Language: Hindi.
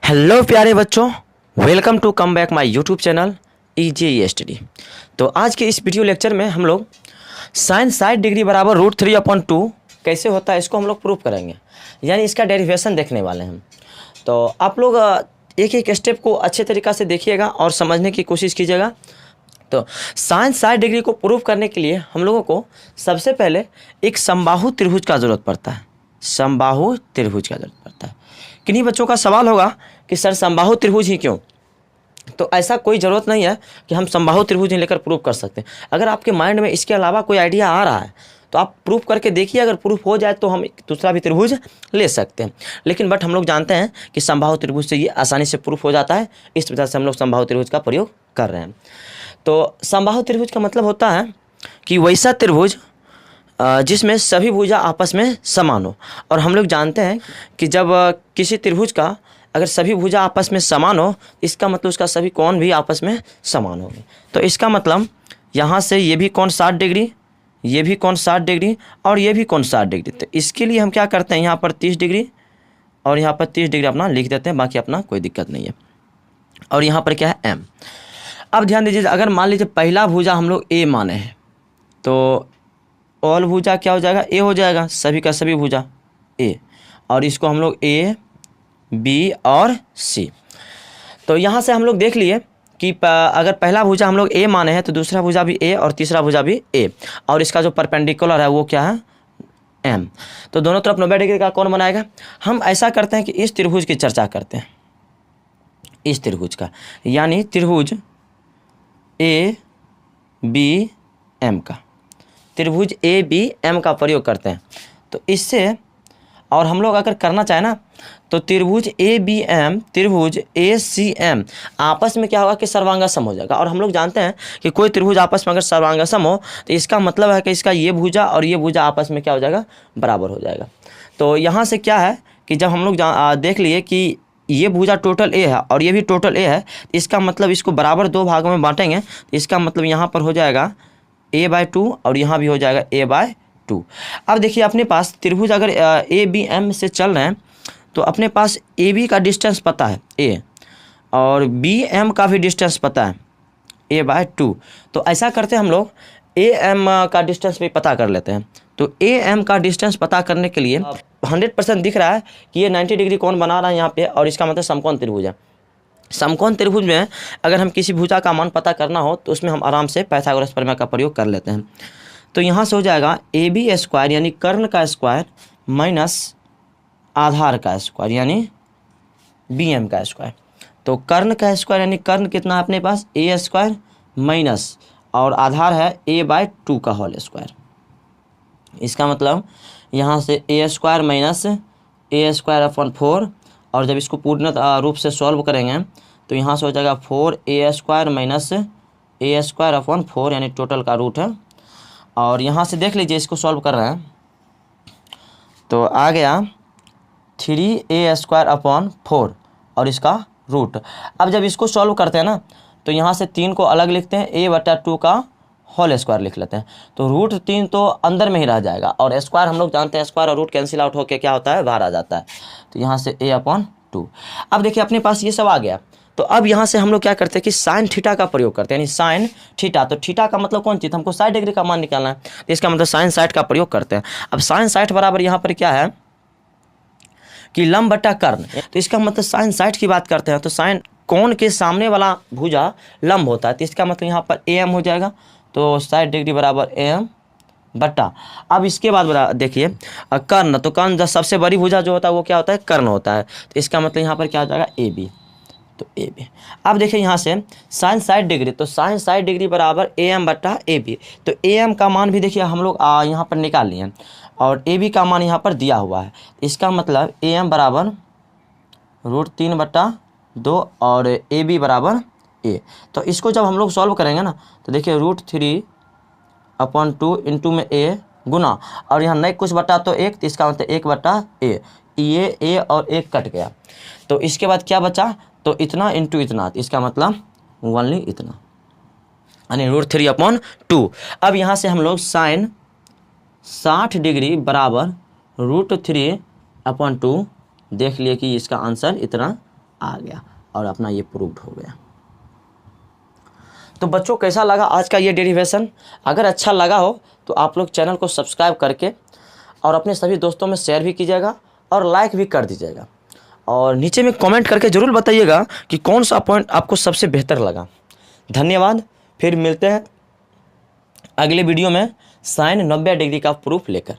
हेलो प्यारे बच्चों, welcome to come back my YouTube channel EJE study. तो आज के इस वीडियो लेक्चर में हम लोग साइन 60 डिग्री बराबर √3/2 कैसे होता है इसको हम लोग प्रूफ करेंगे, यानी इसका डेरिवेशन देखने वाले हैं हम। तो आप लोग एक एक स्टेप को अच्छे तरीक़ा से देखिएगा और समझने की कोशिश कीजिएगा। तो साइन 60 डिग्री को प्रूफ करने के लिए हम लोगों को सबसे पहले एक समबाहु त्रिभुज का ज़रूरत पड़ता है। समबाहु त्रिभुज का ज़रूरत पड़ता है। किन्हीं बच्चों का सवाल होगा कि सर समबाहु त्रिभुज ही क्यों? तो ऐसा कोई ज़रूरत नहीं है कि हम समबाहु त्रिभुज ही लेकर प्रूफ कर सकते हैं। अगर आपके माइंड में इसके अलावा कोई आइडिया आ रहा है तो आप प्रूफ करके देखिए, अगर प्रूफ हो जाए तो हम दूसरा भी त्रिभुज ले सकते हैं। लेकिन हम लोग जानते हैं कि समबाहु त्रिभुज से ये आसानी से प्रूफ हो जाता है, इस वजह से हम लोग समबाहु त्रिभुज का प्रयोग कर रहे हैं। तो समबाहु त्रिभुज का मतलब होता है कि वैसा त्रिभुज जिसमें सभी भुजा आपस में समान हो। और हम लोग जानते हैं कि जब किसी त्रिभुज का अगर सभी भुजा आपस में समान हो, इसका मतलब उसका सभी कोण भी आपस में समान होंगे। तो इसका मतलब यहाँ से ये भी कोण 60 डिग्री, ये भी कोण 60 डिग्री और ये भी कोण 60 डिग्री। तो इसके लिए हम क्या करते हैं, यहाँ पर 30 डिग्री और यहाँ पर 30 डिग्री अपना लिख देते हैं, बाकी अपना कोई दिक्कत नहीं है। और यहाँ पर क्या है, M। अब ध्यान दीजिए, अगर मान लीजिए पहला भुजा हम लोग A माने हैं तो ऑल भुजा क्या हो जाएगा, A हो जाएगा, सभी का सभी भुजा A। और इसको हम लोग A, B और C। तो यहाँ से हम लोग देख लिए कि अगर पहला भुजा हम लोग A माने हैं तो दूसरा भुजा भी A और तीसरा भुजा भी A। और इसका जो परपेंडिकुलर है वो क्या है, M। तो दोनों तरफ 90 डिग्री का कोण बनाएगा। हम ऐसा करते हैं कि इस त्रिभुज की चर्चा करते हैं, इस त्रिभुज का, यानी त्रिभुज ABM का, त्रिभुज ABM का प्रयोग करते हैं। तो इससे और हम लोग अगर करना चाहें ना तो त्रिभुज ABM त्रिभुज ACM आपस में क्या होगा कि सर्वांगासम हो जाएगा। और हम लोग जानते हैं कि कोई त्रिभुज आपस में अगर सर्वांगासम हो तो इसका मतलब है कि इसका ये भुजा और ये भुजा आपस में क्या हो जाएगा, बराबर हो जाएगा। तो यहाँ से क्या है कि जब हम लोग देख लिए कि ये भुजा टोटल A है और ये भी टोटल A है, इसका मतलब इसको बराबर दो भागों में बांटेंगे तो इसका मतलब यहाँ पर हो जाएगा A/2 और यहाँ भी हो जाएगा A/2। अब देखिए अपने पास त्रिभुज अगर ABM से चल रहे हैं तो अपने पास AB का डिस्टेंस पता है A और BM का भी डिस्टेंस पता है A/2। तो ऐसा करते हैं हम लोग AM का डिस्टेंस भी पता कर लेते हैं। तो AM का डिस्टेंस पता करने के लिए 100% दिख रहा है कि ये 90 डिग्री कोण बना रहा है यहाँ पे, और इसका मतलब समकोण त्रिभुज है। समकोण त्रिभुज में अगर हम किसी भुजा का मान पता करना हो तो उसमें हम आराम से पाइथागोरस प्रमेय का प्रयोग कर लेते हैं। तो यहाँ से हो जाएगा AB² यानी कर्ण का स्क्वायर माइनस आधार का स्क्वायर यानी BM का स्क्वायर। तो कर्ण का स्क्वायर यानी कर्ण कितना है अपने पास, A² माइनस और आधार है A/2 का होल स्क्वायर। इसका मतलब यहाँ से A² माइनस A²/4, और जब इसको पूर्ण रूप से सॉल्व करेंगे तो यहाँ से हो जाएगा 4A² माइनस A²/4 यानी टोटल का रूट है। और यहाँ से देख लीजिए इसको सॉल्व कर रहे हैं तो आ गया 3A²/4 और इसका रूट। अब जब इसको सॉल्व करते हैं ना तो यहाँ से 3 को अलग लिखते हैं, A/2 का होल स्क्वायर लिख लेते हैं। तो √3 तो अंदर में ही रह जाएगा और स्क्वायर हम लोग जानते हैं स्क्वायर और रूट कैंसिल आउट होकर क्या होता है, बाहर आ जाता है। तो यहाँ से A/2। अब देखिए अपने पास ये सब आ गया। तो अब यहाँ से हम लोग क्या करते हैं कि साइन थीटा का प्रयोग करते हैं, यानी साइन थीटा। तो थीटा का मतलब कौन चीज़, हमको 60 डिग्री का मान निकालना है, तो इसका मतलब साइन 60 का प्रयोग करते हैं। अब साइन 60 बराबर यहाँ पर क्या है कि लंब बटा कर्ण। तो इसका मतलब साइन 60 की बात करते हैं तो साइन कोण के सामने वाला भुजा लंब होता है, तो इसका मतलब यहाँ पर AM हो जाएगा। तो 60 डिग्री बराबर AM बटा, अब इसके बाद देखिए कर्ण। तो कर्ण सबसे बड़ी भुजा जो होता है वो क्या होता है, कर्ण होता है। तो इसका मतलब यहाँ पर क्या हो जाएगा, AB। तो AB। अब देखिए यहाँ से साइन 60 डिग्री, तो साइन 60 डिग्री बराबर AM बटा AB। तो AM का मान भी देखिए हम लोग यहाँ पर निकाल लिए और AB का मान यहाँ पर दिया हुआ है। इसका मतलब AM बराबर √3/2 और AB बराबर A। तो इसको जब हम लोग सॉल्व करेंगे ना तो देखिए √3/2 इंटू में A गुना, और यहाँ नहीं कुछ बटा तो 1, तो इसका मतलब 1/A। ये A और 1 कट गया। तो इसके बाद क्या बचा, तो इतना इंटू इतना, इसका मतलब ओनली इतना, यानी √3/2। अब यहाँ से हम लोग साइन 60 डिग्री बराबर √3/2 देख लिए कि इसका आंसर इतना आ गया और अपना ये प्रूव्ड हो गया। तो बच्चों कैसा लगा आज का ये डेरिवेशन? अगर अच्छा लगा हो तो आप लोग चैनल को सब्सक्राइब करके और अपने सभी दोस्तों में शेयर भी कीजिएगा और लाइक भी कर दीजिएगा, और नीचे में कमेंट करके ज़रूर बताइएगा कि कौन सा पॉइंट आपको सबसे बेहतर लगा। धन्यवाद। फिर मिलते हैं अगले वीडियो में साइन 90 डिग्री का प्रूफ लेकर।